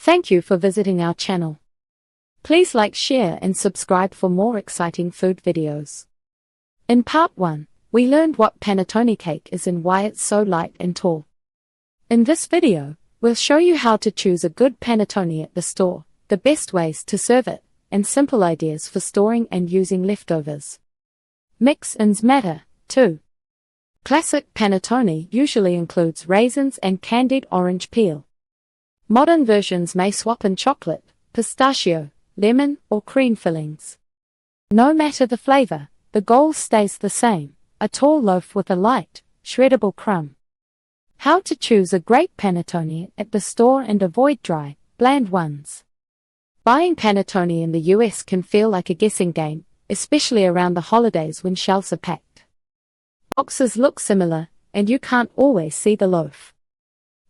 Thank you for visiting our channel. Please like, share and subscribe for more exciting food videos. In part 1, we learned what panettone cake is and why it's so light and tall. In this video, we'll show you how to choose a good panettone at the store, the best ways to serve it, and simple ideas for storing and using leftovers. Mix-ins matter, too. Classic panettone usually includes raisins and candied orange peel. Modern versions may swap in chocolate, pistachio, lemon, or cream fillings. No matter the flavor, the goal stays the same: a tall loaf with a light, shreddable crumb. How to choose a great panettone at the store and avoid dry, bland ones. Buying panettone in the US can feel like a guessing game, especially around the holidays when shelves are packed. Boxes look similar, and you can't always see the loaf.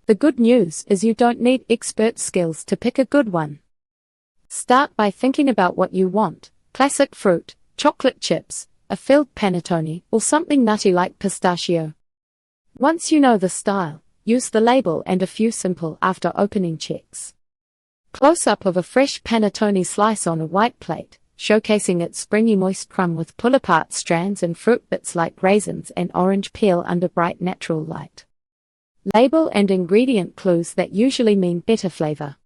The good news is you don't need expert skills to pick a good one. Start by thinking about what you want: classic fruit, chocolate chips, a filled panettone, or something nutty like pistachio. Once you know the style, use the label and a few simple after opening checks. Close-up of a fresh panettone slice on a white plate, showcasing its springy moist crumb with pull-apart strands and fruit bits like raisins and orange peel under bright natural light. Label and ingredient clues that usually mean better flavor.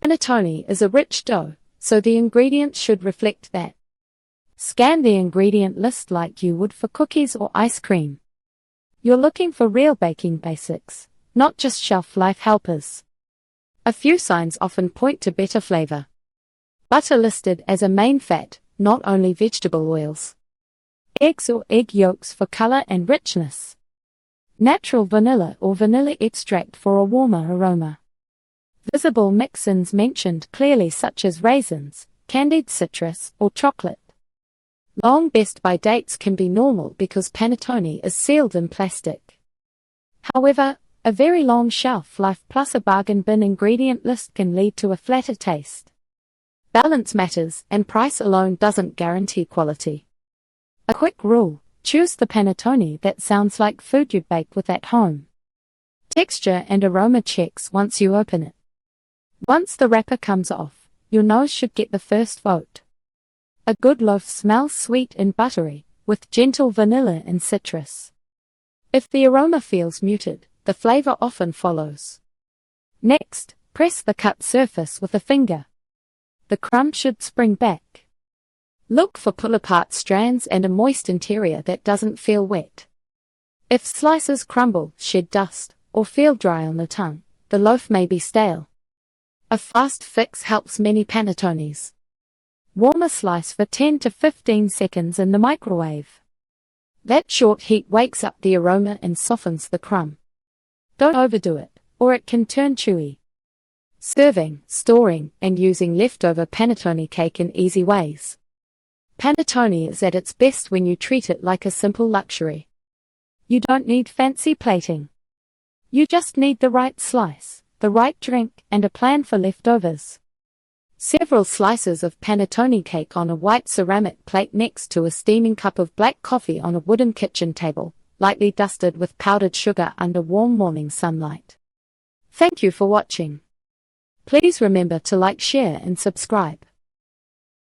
Panettone is a rich dough, so the ingredients should reflect that. Scan the ingredient list like you would for cookies or ice cream. You're looking for real baking basics, not just shelf-life helpers. A few signs often point to better flavor. Butter listed as a main fat, not only vegetable oils. Eggs or egg yolks for color and richness. Natural vanilla or vanilla extract for a warmer aroma. Visible mix-ins mentioned clearly, such as raisins, candied citrus, or chocolate. Long best-by dates can be normal because panettone is sealed in plastic. However, a very long shelf life plus a bargain bin ingredient list can lead to a flatter taste. Balance matters, and price alone doesn't guarantee quality. A quick rule: choose the panettone that sounds like food you'd bake with at home. Texture and aroma checks once you open it. Once the wrapper comes off, your nose should get the first vote. A good loaf smells sweet and buttery, with gentle vanilla and citrus. If the aroma feels muted, the flavor often follows. Next, press the cut surface with a finger. The crumb should spring back. Look for pull-apart strands and a moist interior that doesn't feel wet. If slices crumble, shed dust, or feel dry on the tongue, the loaf may be stale. A fast fix helps many panettones. Warm a slice for 10 to 15 seconds in the microwave. That short heat wakes up the aroma and softens the crumb. Don't overdo it, or it can turn chewy. Serving, storing, and using leftover panettone cake in easy ways. Panettone is at its best when you treat it like a simple luxury. You don't need fancy plating. You just need the right slice, the right drink, and a plan for leftovers. Several slices of panettone cake on a white ceramic plate next to a steaming cup of black coffee on a wooden kitchen table, lightly dusted with powdered sugar under warm morning sunlight. Thank you for watching. Please remember to like, share, and subscribe.